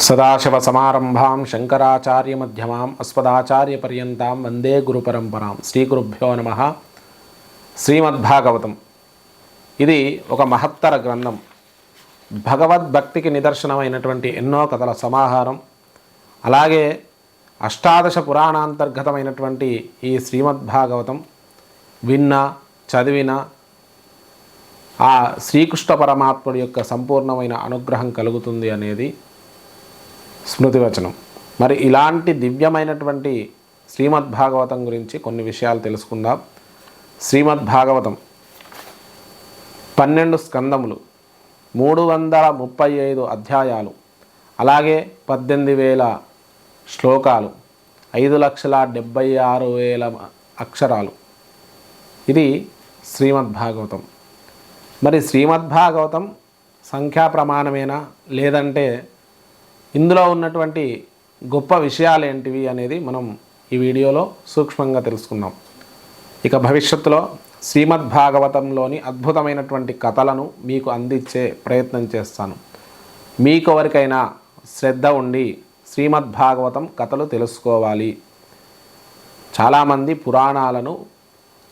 సదాశివసమారంభాం శంకరాచార్యమధ్యమాం అస్మదాచార్యపర్యంతాం వందే గురుపరంపరాం. శ్రీ గురుభ్యో నమః. శ్రీమద్భాగవతం ఇది ఒక మహత్తర గ్రంథం. భగవద్భక్తికి నిదర్శనమైనటువంటి ఎన్నో కథల సమాహారం. అలాగే అష్టాదశ పురాణాంతర్గతమైనటువంటి ఈ శ్రీమద్భాగవతం విన్నా చదివిన ఆ శ్రీకృష్ణ పరమాత్ముడి యొక్క సంపూర్ణమైన అనుగ్రహం కలుగుతుంది అనేది స్మృతివచనం. మరి ఇలాంటి దివ్యమైనటువంటి శ్రీమద్భాగవతం గురించి కొన్ని విషయాలు తెలుసుకుందాం. శ్రీమద్భాగవతం 12 స్కందములు, 335 అధ్యాయాలు, అలాగే 18,000 శ్లోకాలు, 5,76,000 అక్షరాలు. ఇది శ్రీమద్భాగవతం. మరి శ్రీమద్భాగవతం సంఖ్యా ప్రమాణమేనా, లేదంటే ఇందులో ఉన్నటువంటి గొప్ప విషయాలు ఏంటివి అనేది మనం ఈ వీడియోలో సూక్ష్మంగా తెలుసుకుందాం. ఇక భవిష్యత్తులో శ్రీమద్భాగవతంలోని అద్భుతమైనటువంటి కథలను మీకు అందించే ప్రయత్నం చేస్తాను. మీకు ఎవరికైనా శ్రద్ధ ఉండి శ్రీమద్భాగవతం కథలు తెలుసుకోవాలి, చాలామంది పురాణాలను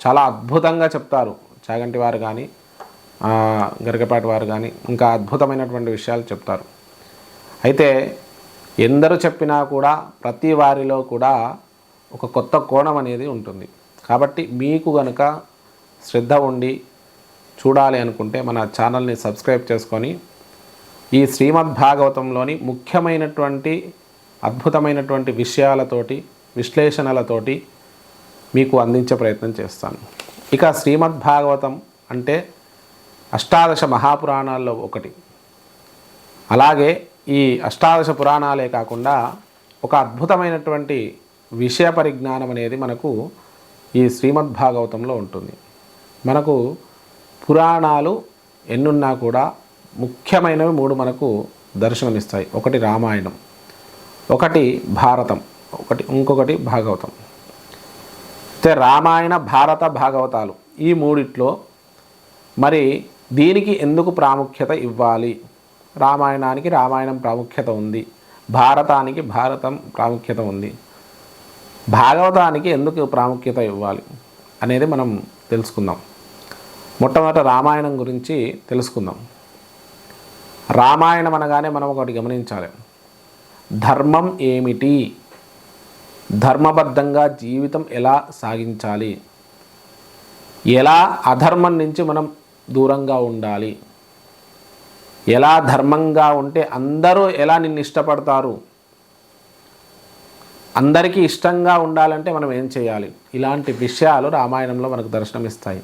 చాలా అద్భుతంగా చెప్తారు. చాగంటి వారు కానీ గరికపాటి వారు కానీ ఇంకా అద్భుతమైనటువంటి విషయాలు చెప్తారు. అయితే ఎందరు చెప్పినా కూడా ప్రతి వారిలో కూడా ఒక కొత్త కోణం అనేది ఉంటుంది. కాబట్టి మీకు గనుక శ్రద్ధ ఉండి చూడాలి అనుకుంటే మన ఛానల్ని సబ్స్క్రైబ్ చేసుకొని ఈ శ్రీమద్భాగవతంలోని ముఖ్యమైనటువంటి అద్భుతమైనటువంటి విషయాలతోటి విశ్లేషణలతోటి మీకు అందించే ప్రయత్నం చేస్తాను. ఇక శ్రీమద్భాగవతం అంటే అష్టాదశ మహాపురాణాల్లో ఒకటి. అలాగే ఈ అష్టాదశ పురాణాలే కాకుండా ఒక అద్భుతమైనటువంటి విషయ పరిజ్ఞానం అనేది మనకు ఈ శ్రీమద్భాగవతంలో ఉంటుంది. మనకు పురాణాలు ఎన్నున్నా కూడా ముఖ్యమైనవి 3 మనకు దర్శనమిస్తాయి. ఒకటి రామాయణం, ఒకటి భారతం, ఇంకొకటి భాగవతం. అయితే రామాయణ భారత భాగవతాలు ఈ మూడిట్లో మరి దీనికి ఎందుకు ప్రాముఖ్యత ఇవ్వాలి? రామాయణానికి రామాయణం ప్రాముఖ్యత ఉంది, భారతానికి భారతం ప్రాముఖ్యత ఉంది, భాగవతానికి ఎందుకు ప్రాముఖ్యత ఇవ్వాలి అనేది మనం తెలుసుకుందాం. మొట్టమొదట రామాయణం గురించి తెలుసుకుందాం. రామాయణం అనగానే మనం ఒకటి గమనించాలి. ధర్మం ఏమిటి, ధర్మబద్ధంగా జీవితం ఎలా సాగించాలి, ఎలా అధర్మం నుంచి మనం దూరంగా ఉండాలి, ఎలా ధర్మంగా ఉంటే అందరూ ఎలా నిన్ను ఇష్టపడతారు, అందరికీ ఇష్టంగా ఉండాలంటే మనం ఏం చేయాలి, ఇలాంటి విషయాలు రామాయణంలో మనకు దర్శనమిస్తాయి.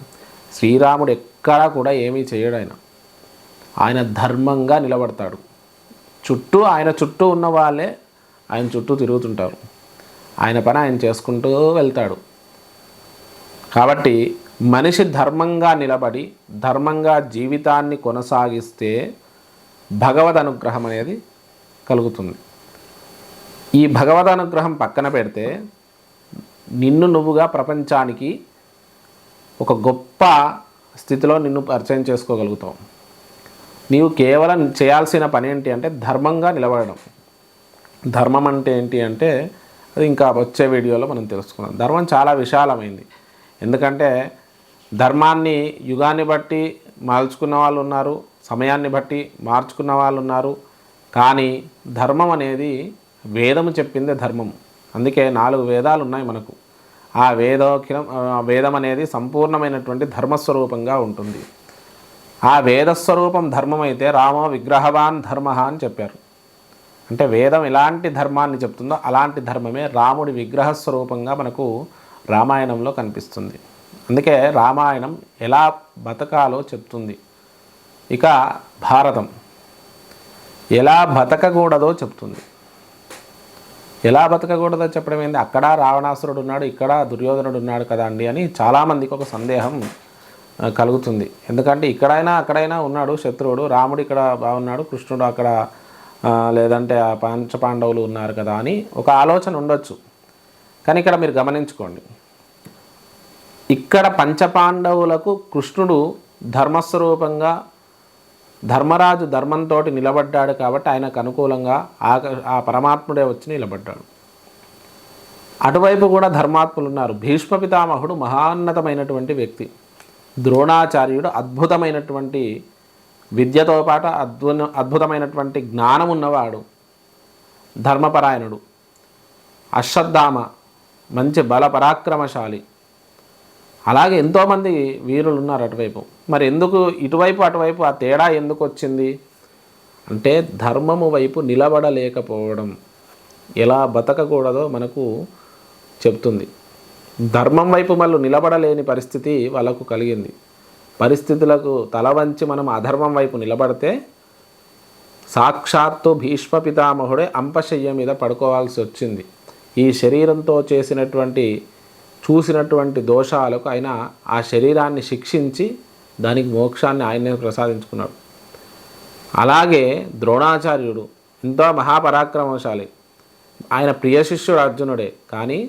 శ్రీరాముడు ఎక్కడా కూడా ఏమీ చేయడు. ఆయన ధర్మంగా నిలబడతాడు. ఆయన చుట్టూ ఉన్న వాళ్ళే ఆయన చుట్టూ తిరుగుతుంటారు. ఆయన పని ఆయన చేసుకుంటూ వెళ్తాడు. కాబట్టి మనిషి ధర్మంగా నిలబడి ధర్మంగా జీవితాన్ని కొనసాగిస్తే భగవద్ అనుగ్రహం అనేది కలుగుతుంది. ఈ భగవద్ అనుగ్రహం పక్కన పెడితే నిన్ను నువ్వుగా ప్రపంచానికి ఒక గొప్ప స్థితిలో నిన్ను పరిచయం చేసుకోగలుగుతావు. నీవు కేవలం చేయాల్సిన పని ఏంటి అంటే ధర్మంగా నిలబడడం. ధర్మం అంటే ఏంటి అంటే అది ఇంకా వచ్చే వీడియోలో మనం తెలుసుకుందాం. ధర్మం చాలా విశాలమైంది. ఎందుకంటే ధర్మాన్ని యుగాన్ని బట్టి మార్చుకున్న వాళ్ళు ఉన్నారు, సమయాన్ని బట్టి మార్చుకున్న వాళ్ళు ఉన్నారు. కానీ ధర్మం అనేది వేదము చెప్పిందే ధర్మం. అందుకే 4 వేదాలు ఉన్నాయి మనకు. ఆ వేదం అనేది సంపూర్ణమైనటువంటి ధర్మస్వరూపంగా ఉంటుంది. ఆ వేదస్వరూపం ధర్మం అయితే రామో విగ్రహవాన్ ధర్మ అని చెప్పారు. అంటే వేదం ఎలాంటి ధర్మాన్ని చెప్తుందో అలాంటి ధర్మమే రాముడి విగ్రహస్వరూపంగా మనకు రామాయణంలో కనిపిస్తుంది. అందుకే రామాయణం ఎలా బతకాలో చెప్తుంది. ఇక భారతం ఎలా బతకకూడదో చెప్తుంది. ఎలా బతకకూడదో చెప్పడం ఏంది, అక్కడ రావణాసురుడు ఉన్నాడు, ఇక్కడ దుర్యోధనుడు ఉన్నాడు కదా అండి అని చాలామందికి ఒక సందేహం కలుగుతుంది. ఎందుకంటే ఇక్కడైనా అక్కడైనా ఉన్నాడు శత్రువుడు, రాముడు ఇక్కడ బాగున్నాడు, కృష్ణుడు అక్కడ లేదంటే ఆ పంచపాండవులు ఉన్నారు కదా అని ఒక ఆలోచన ఉండొచ్చు. కానీ ఇక్కడ మీరు గమనించుకోండి, ఇక్కడ పంచపాండవులకు కృష్ణుడు ధర్మస్వరూపంగా ధర్మరాజు ధర్మంతో నిలబడ్డాడు కాబట్టి ఆయనకు అనుకూలంగా ఆ పరమాత్ముడే వచ్చి నిలబడ్డాడు. అటువైపు కూడా ధర్మాత్ములు ఉన్నారు. భీష్మ పితామహుడు మహాన్నతమైనటువంటి వ్యక్తి. ద్రోణాచార్యుడు అద్భుతమైనటువంటి విద్యతో పాటు అద్భుతమైనటువంటి జ్ఞానం ఉన్నవాడు, ధర్మపరాయణుడు. అశ్వత్థామ మంచి బల పరాక్రమశాలి. అలాగే ఎంతోమంది వీరులు ఉన్నారు అటువైపు. మరి ఎందుకు ఇటువైపు అటువైపు ఆ తేడా ఎందుకు వచ్చింది అంటే ధర్మము వైపు నిలబడలేకపోవడం, ఎలా బతకకూడదో మనకు చెప్తుంది. ధర్మం వైపు మళ్ళీ నిలబడలేని పరిస్థితి వాళ్ళకు కలిగింది. పరిస్థితులకు తల వంచి మనం అధర్మం వైపు నిలబడితే సాక్షాత్తు భీష్మ పితామహుడే అంపశయ్య మీద పడుకోవాల్సి వచ్చింది. ఈ శరీరంతో చూసినటువంటి దోషాలకు ఆయన ఆ శరీరాన్ని శిక్షించి దానికి మోక్షాన్ని ఆయనే ప్రసాదించుకున్నాడు. అలాగే ద్రోణాచార్యుడు ఎంతో మహాపరాక్రమశాలి. ఆయన ప్రియ శిష్యుడు అర్జునుడే, కానీ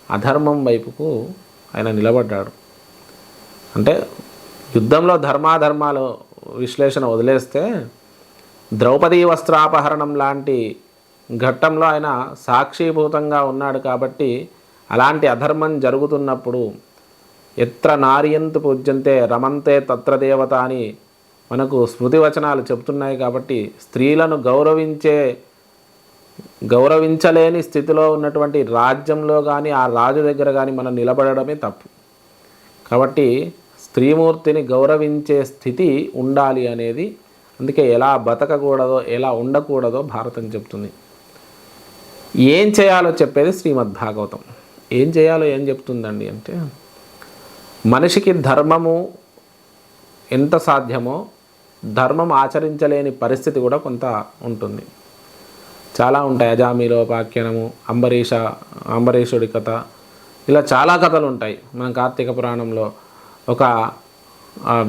అధర్మం వైపుకు ఆయన నిలబడ్డాడు. అంటే యుద్ధంలో ధర్మాధర్మాలు విశ్లేషణ వదిలేస్తే ద్రౌపదీ వస్త్రాపహరణం లాంటి ఘట్టంలో ఆయన సాక్షిభూతంగా ఉన్నాడు. కాబట్టి అలాంటి అధర్మం జరుగుతున్నప్పుడు ఎత్ర నార్యంతు పూజ్యంతే రమంతే తత్ర దేవత అని మనకు స్మృతి వచనాలు చెబుతున్నాయి. కాబట్టి స్త్రీలను గౌరవించలేని స్థితిలో ఉన్నటువంటి రాజ్యంలో కానీ ఆ రాజు దగ్గర కానీ మనం నిలబడడమే తప్పు. కాబట్టి స్త్రీమూర్తిని గౌరవించే స్థితి ఉండాలి అనేది, అందుకే ఎలా బతకకూడదో ఎలా ఉండకూడదో భారతం చెప్తుంది. ఏం చేయాలో చెప్పేది శ్రీమద్భాగవతం. ఏం చేయాలో ఏం చెప్తుందండి అంటే మనిషికి ధర్మము ఎంత సాధ్యమో ధర్మం ఆచరించలేని పరిస్థితి కూడా కొంత ఉంటుంది. చాలా ఉంటాయి. అజామిలోపాఖ్యానము, అంబరీషుడి కథ, ఇలా చాలా కథలు ఉంటాయి. మన కార్తీక పురాణంలో ఒక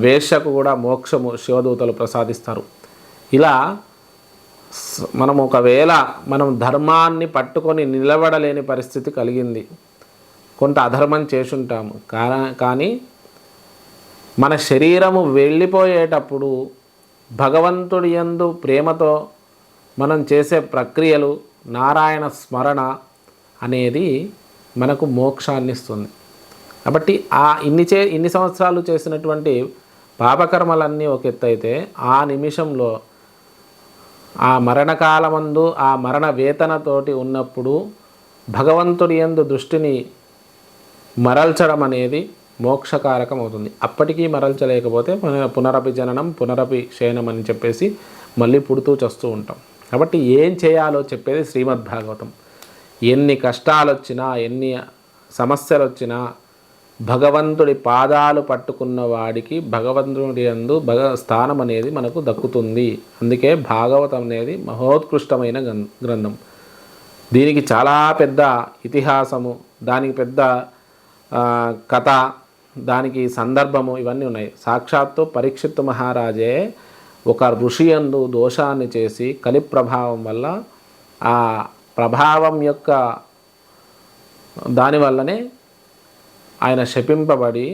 వేశ్యకు కూడా మోక్షము శివదూతలు ప్రసాదిస్తారు. ఇలా ఒకవేళ మనం ధర్మాన్ని పట్టుకొని నిలబడలేని పరిస్థితి కలిగింది, కొంత అధర్మం చేసుంటాము, కానీ మన శరీరము వెళ్ళిపోయేటప్పుడు భగవంతుడి యందు ప్రేమతో మనం చేసే ప్రక్రియలు నారాయణ స్మరణ అనేది మనకు మోక్షాన్ని ఇస్తుంది. కాబట్టి ఇన్ని సంవత్సరాలు చేసినటువంటి పాపకర్మలన్నీ ఒక ఎత్తు అయితే ఆ నిమిషంలో ఆ మరణకాలమందు ఆ మరణ వేతనతోటి ఉన్నప్పుడు భగవంతుడి యందు దృష్టిని మరల్చడం అనేది మోక్షకారకం అవుతుంది. అప్పటికీ మరల్చలేకపోతే పునరపి జననం పునరపి శయనం అని చెప్పేసి మళ్ళీ పుడుతూ చస్తూ ఉంటాం. కాబట్టి ఏం చేయాలో చెప్పేది శ్రీమద్భాగవతం. ఎన్ని కష్టాలు వచ్చినా ఎన్ని సమస్యలు వచ్చినా భగవంతుడి పాదాలు పట్టుకున్న వాడికి భగవంతుడి యందు స్థానం అనేది మనకు దక్కుతుంది. అందుకే భాగవతం అనేది మహోత్కృష్టమైన గ్రంథం. దీనికి చాలా పెద్ద ఇతిహాసము, దానికి పెద్ద కథ, దానికి సందర్భము ఇవన్నీ ఉన్నాయి. సాక్షాత్తు పరీక్షిత్ మహారాజే ఒక ఋషి యందు దోషాన్ని చేసి కలి ప్రభావం వల్ల ఆ ప్రభావం యొక్క దానివల్లనే ఆయన శపింపబడి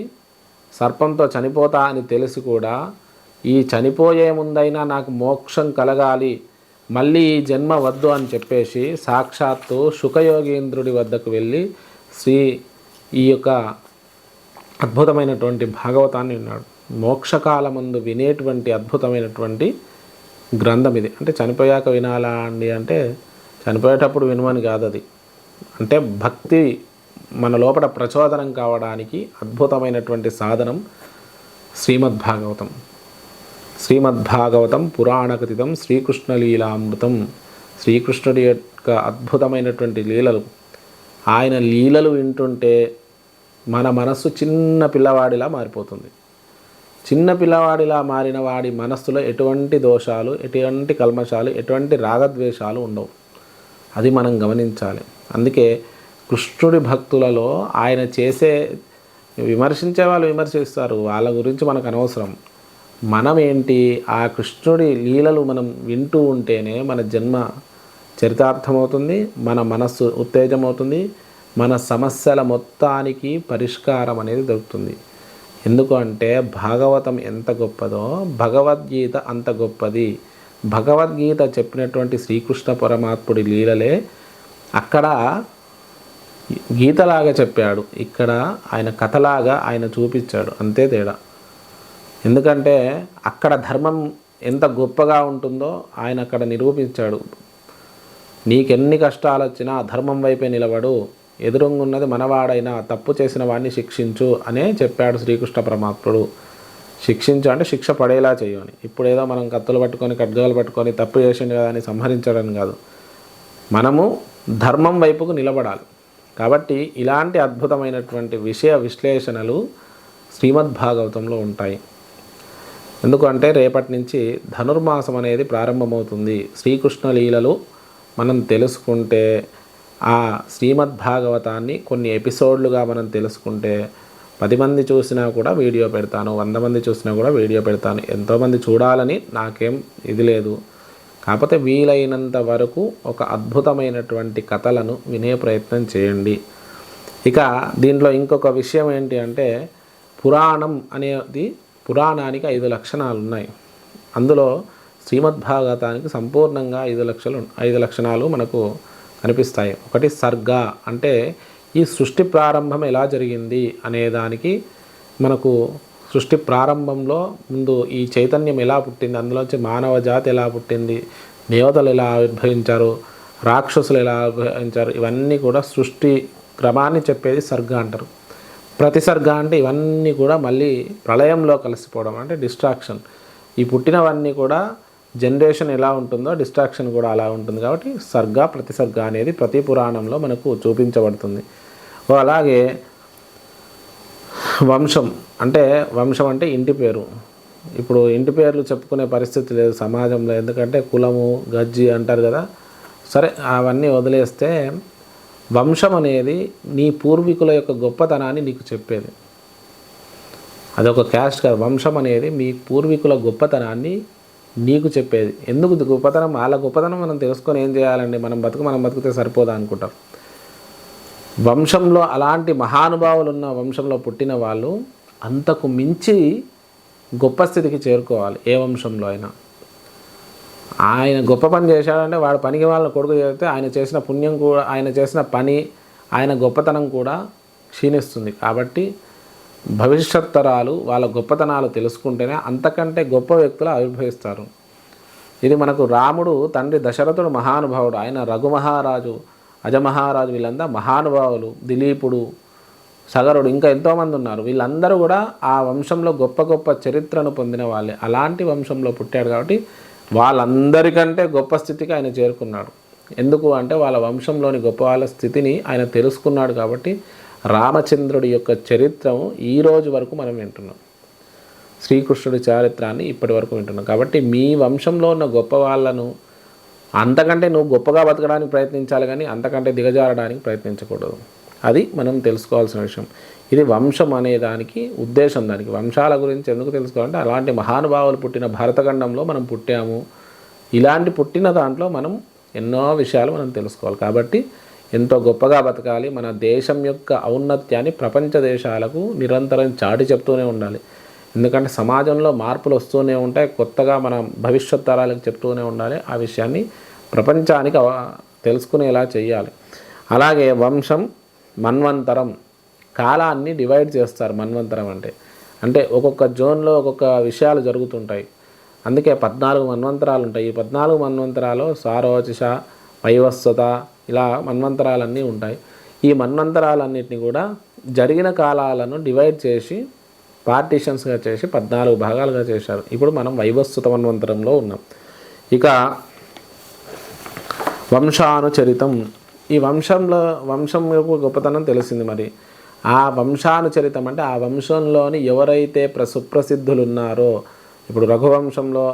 సర్పంతో చనిపోతా అని తెలిసి కూడా ఈ చనిపోయే ముందైనా నాకు మోక్షం కలగాలి, మళ్ళీ ఈ జన్మ వద్దు అని చెప్పేసి సాక్షాత్తు శుకయోగీంద్రుడి వద్దకు వెళ్ళి ఈ యొక్క అద్భుతమైనటువంటి భాగవతాన్ని విన్నాడు. మోక్షకాలమందు వినేటువంటి అద్భుతమైనటువంటి గ్రంథం ఇది. అంటే చనిపోయాక వినాలా అండి అంటే చనిపోయేటప్పుడు వినమని కాదు, అది అంటే భక్తి మన లోపల ప్రచోదనం కావడానికి అద్భుతమైనటువంటి సాధనం శ్రీమద్భాగవతం. శ్రీమద్భాగవతం పురాణకథితం శ్రీకృష్ణ లీలామృతం. శ్రీకృష్ణుడి యొక్క అద్భుతమైనటువంటి లీలలు, ఆయన లీలలు వింటుంటే మన మనస్సు చిన్న పిల్లవాడిలా మారిపోతుంది. చిన్న పిల్లవాడిలా మారిన వాడి మనస్సులో ఎటువంటి దోషాలు, ఎటువంటి కల్మషాలు, ఎటువంటి రాగద్వేషాలు ఉండవు. అది మనం గమనించాలి. అందుకే కృష్ణుడి భక్తులలో ఆయన విమర్శించే వాళ్ళు విమర్శిస్తారు, వాళ్ళ గురించి మనకు అనవసరం. మనం ఏంటి, ఆ కృష్ణుడి లీలలు మనం వింటూ ఉంటేనే మన జన్మ చరితార్థమవుతుంది, మన మనస్సు ఉత్తేజమవుతుంది, మన సమస్యల మొత్తానికి పరిష్కారం అనేది దొరుకుతుంది. ఎందుకు అంటే భాగవతం ఎంత గొప్పదో భగవద్గీత అంత గొప్పది. భగవద్గీత చెప్పినటువంటి శ్రీకృష్ణ పరమాత్ముడి లీలలే అక్కడ గీతలాగా చెప్పాడు, ఇక్కడ ఆయన కథలాగా ఆయన చూపించాడు, అంతే తేడా. ఎందుకంటే అక్కడ ధర్మం ఎంత గొప్పగా ఉంటుందో ఆయన అక్కడ నిరూపించాడు. నీకెన్ని కష్టాలు వచ్చినా ధర్మం వైపే నిలబడు, ఎదురుంగున్నది మనవాడైనా తప్పు చేసిన వాడిని శిక్షించు అనే చెప్పాడు శ్రీకృష్ణ పరమాత్ముడు. శిక్షించు అంటే శిక్ష పడేలా చేయని. ఇప్పుడు ఏదో మనం కత్తులు పట్టుకొని ఖడ్గాలు పట్టుకొని తప్పు చేసిండు కదా అని సంహరించడం కాదు, మనము ధర్మం వైపుకు నిలబడాలి. కాబట్టి ఇలాంటి అద్భుతమైనటువంటి విషయ విశ్లేషణలు శ్రీమద్భాగవతంలో ఉంటాయి. ఎందుకంటే రేపటి నుంచి ధనుర్మాసం అనేది ప్రారంభమవుతుంది. శ్రీకృష్ణ లీలలు మనం తెలుసుకుంటే, ఆ శ్రీమద్భాగవతాన్ని కొన్ని ఎపిసోడ్లుగా మనం తెలుసుకుంటే, 10 మంది చూసినా కూడా వీడియో పెడతాను, 100 మంది చూసినా కూడా వీడియో పెడతాను. ఎంతోమంది చూడాలని నాకేం ఇది లేదు. కాకపోతే వీలైనంత వరకు ఒక అద్భుతమైనటువంటి కథలను వినే ప్రయత్నం చేయండి. ఇక దీంట్లో ఇంకొక విషయం ఏంటి అంటే, పురాణం అనేది, పురాణానికి 5 లక్షణాలు ఉన్నాయి. అందులో శ్రీమద్భాగవతానికి సంపూర్ణంగా 5 లక్షణాలు మనకు కనిపిస్తాయి. ఒకటి సర్గ, అంటే ఈ సృష్టి ప్రారంభం ఎలా జరిగింది అనేదానికి మనకు సృష్టి ప్రారంభంలో ముందు ఈ చైతన్యం ఎలా పుట్టింది, అందులోంచి మానవ జాతి ఎలా పుట్టింది, దేవతలు ఎలా ఆవిర్భవించారు, రాక్షసులు ఎలా ఆవిర్భవించారు, ఇవన్నీ కూడా సృష్టి క్రమాన్ని చెప్పేది సర్గ అంటారు. ప్రతిసర్గ అంటే ఇవన్నీ కూడా మళ్ళీ ప్రళయంలో కలిసిపోవడం, అంటే డిస్ట్రాక్షన్. ఈ పుట్టినవన్నీ కూడా జనరేషన్ ఎలా ఉంటుందో డిస్ట్రాక్షన్ కూడా అలా ఉంటుంది. కాబట్టి సర్గ ప్రతిసర్గ అనేది ప్రతి పురాణంలో మనకు చూపించబడుతుంది. అలాగే వంశం అంటే ఇంటి పేరు. ఇప్పుడు ఇంటి పేర్లు చెప్పుకునే పరిస్థితి లేదు సమాజంలో, ఎందుకంటే కులము గజ్జి అంటారు కదా. సరే, అవన్నీ వదిలేస్తే వంశం అనేది నీ పూర్వీకుల యొక్క గొప్పతనాన్ని నీకు చెప్పేది. అదొక క్యాస్ట్ కాదు. వంశం అనేది మీ పూర్వీకుల గొప్పతనాన్ని నీకు చెప్పేది. ఎందుకు గొప్పతనం? వాళ్ళ గొప్పతనం మనం తెలుసుకొని ఏం చేయాలండి? మనం బతికితే సరిపోదా అనుకుంటారు. వంశంలో అలాంటి మహానుభావులు ఉన్న వంశంలో పుట్టిన వాళ్ళు అంతకు మించి గొప్ప స్థితికి చేరుకోవాలి. ఏ వంశంలో అయినా ఆయన గొప్ప పని చేశాడంటే వాడు పనికి వాళ్ళ కొడుకు చేస్తే ఆయన చేసిన పుణ్యం కూడా, ఆయన చేసిన పని, ఆయన గొప్పతనం కూడా క్షీణిస్తుంది. కాబట్టి భవిష్యత్ తరాలు వాళ్ళ గొప్పతనాలు తెలుసుకుంటేనే అంతకంటే గొప్ప వ్యక్తులు ఆవిర్భవిస్తారు. ఇది మనకు రాముడు తండ్రి దశరథుడు మహానుభావుడు, ఆయన రఘుమహారాజు, అజమహారాజు, వీళ్ళంతా మహానుభావులు. దిలీపుడు, సగరుడు, ఇంకా ఎంతోమంది ఉన్నారు. వీళ్ళందరూ కూడా ఆ వంశంలో గొప్ప గొప్ప చరిత్రను పొందిన వాళ్ళే. అలాంటి వంశంలో పుట్టాడు కాబట్టి వాళ్ళందరికంటే గొప్ప స్థితికి ఆయన చేరుకున్నాడు. ఎందుకు అంటే వాళ్ళ వంశంలోని గొప్ప వాళ్ళ స్థితిని ఆయన తెలుసుకున్నాడు. కాబట్టి రామచంద్రుడి యొక్క చరిత్రను ఈ రోజు వరకు మనం వింటున్నాం. శ్రీకృష్ణుడి చారిత్రాన్ని ఇప్పటి వరకు వింటున్నాం. కాబట్టి మీ వంశంలో ఉన్న గొప్ప వాళ్ళను, అంతకంటే నువ్వు గొప్పగా బతకడానికి ప్రయత్నించాలి కానీ అంతకంటే దిగజారడానికి ప్రయత్నించకూడదు. అది మనం తెలుసుకోవాల్సిన విషయం. ఇది వంశం అనే దానికి ఉద్దేశం. దానికి వంశాల గురించి ఎందుకు తెలుసుకోవాలంటే, అలాంటి మహానుభావులు పుట్టిన భారతఖండంలో మనం పుట్టాము. ఇలాంటి పుట్టిన దాంట్లో మనం ఎన్నో విషయాలు మనం తెలుసుకోవాలి. కాబట్టి ఎంతో గొప్పగా బతకాలి. మన దేశం యొక్క ఔన్నత్యాన్ని ప్రపంచ దేశాలకు నిరంతరం చాటి చెప్తూనే ఉండాలి. ఎందుకంటే సమాజంలో మార్పులు వస్తూనే ఉంటాయి. కొత్తగా మన భవిష్యత్ తరాలకు చెప్తూనే ఉండాలి. ఆ విషయాన్ని ప్రపంచానికి తెలుసుకునేలా చేయాలి. అలాగే వంశం, మన్వంతరం, కాలాన్ని డివైడ్ చేస్తారు. మన్వంతరం అంటే ఒక్కొక్క జోన్లో ఒక్కొక్క విషయాలు జరుగుతుంటాయి. అందుకే 14 మన్వంతరాలు ఉంటాయి. ఈ 14 మన్వంతరాలు సారోచిష, వైవస్వత, ఇలా మన్వంతరాలన్నీ ఉంటాయి. ఈ మన్వంతరాలన్నింటినీ కూడా జరిగిన కాలాలను డివైడ్ చేసి పార్టీషన్స్గా చేసి 14 భాగాలుగా చేశారు. ఇప్పుడు మనం వైవస్వత మన్వంతరంలో ఉన్నాం. ఇక వంశానుచరితం. ఈ వంశం యొక్క గొప్పతనం తెలిసింది. మరి ఆ వంశానుచరితం అంటే ఆ వంశంలోని ఎవరైతే సుప్రసిద్ధులు ఉన్నారో, ఇప్పుడు రఘువంశంలో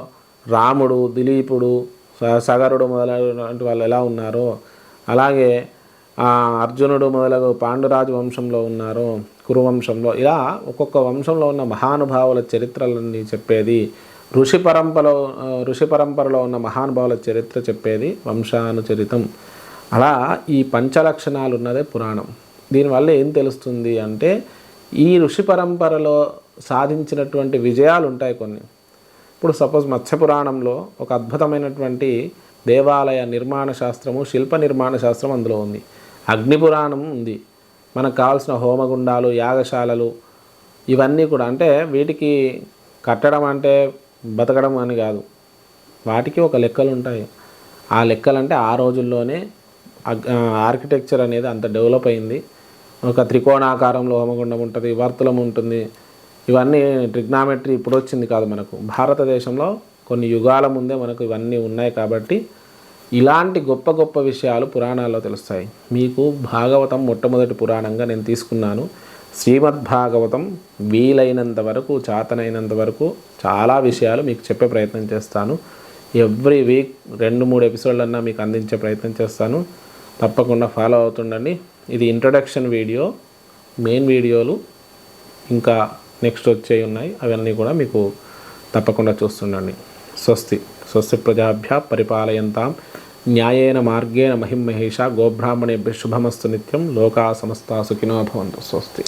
రాముడు, దిలీపుడు, సగరుడు మొదలైనటువంటి వాళ్ళు ఎలా ఉన్నారో, అలాగే అర్జునుడు మొదలగు పాండురాజు వంశంలో ఉన్నారో, కురువంశంలో, ఇలా ఒక్కొక్క వంశంలో ఉన్న మహానుభావుల చరిత్రలన్నీ చెప్పేది. ఋషి పరంపరలో ఉన్న మహానుభావుల చరిత్ర చెప్పేది వంశానుచరితం. అలా ఈ పంచలక్షణాలు ఉన్నదే పురాణం. దీనివల్ల ఏం తెలుస్తుంది అంటే, ఈ ఋషి పరంపరలో సాధించినటువంటి విజయాలు ఉంటాయి కొన్ని. ఇప్పుడు సపోజ్ మత్స్యపురాణంలో ఒక అద్భుతమైనటువంటి దేవాలయ నిర్మాణ శాస్త్రము, శిల్ప నిర్మాణ శాస్త్రం అందులో ఉంది. అగ్నిపురాణం ఉంది. మనకు కావాల్సిన హోమగుండాలు, యాగశాలలు ఇవన్నీ కూడా, అంటే వీటికి కట్టడం అంటే బతకడం అని కాదు, వాటికి ఒక లెక్కలు ఉంటాయి. ఆ లెక్కలంటే ఆ రోజుల్లోనే ఆర్కిటెక్చర్ అనేది అంత డెవలప్ అయింది. ఒక త్రికోణాకారంలో హోమగుండం ఉంటుంది, వర్తులం ఉంటుంది. ఇవన్నీ ట్రిగ్నామెట్రీ ఇప్పుడు వచ్చింది కాదు మనకు. భారతదేశంలో కొన్ని యుగాల ముందే మనకు ఇవన్నీ ఉన్నాయి. కాబట్టి ఇలాంటి గొప్ప గొప్ప విషయాలు పురాణాల్లో తెలుస్తాయి. మీకు భాగవతం మొట్టమొదటి పురాణంగా నేను తీసుకున్నాను. శ్రీమద్భాగవతం వీలైనంత వరకు, చాతనైనంత వరకు చాలా విషయాలు మీకు చెప్పే ప్రయత్నం చేస్తాను. ఎవ్రీ వీక్ 2-3 ఎపిసోడ్లన్నా మీకు అందించే ప్రయత్నం చేస్తాను. తప్పకుండా ఫాలో అవుతుండండి. ఇది ఇంట్రడక్షన్ వీడియో. మెయిన్ వీడియోలు ఇంకా నెక్స్ట్ వచ్చేవి ఉన్నాయి, అవన్నీ కూడా మీకు తప్పకుండా చూస్తుండండి. స్వస్తి ప్రజాభ్య పరిపాలయంతాం న్యాయేన మార్గేణ మహిం మహేష. గోబ్రాహ్మణేభ్య శుభమస్తు నిత్యం. లోకా సమస్తా సుఖినో భవంతు. స్వస్తి.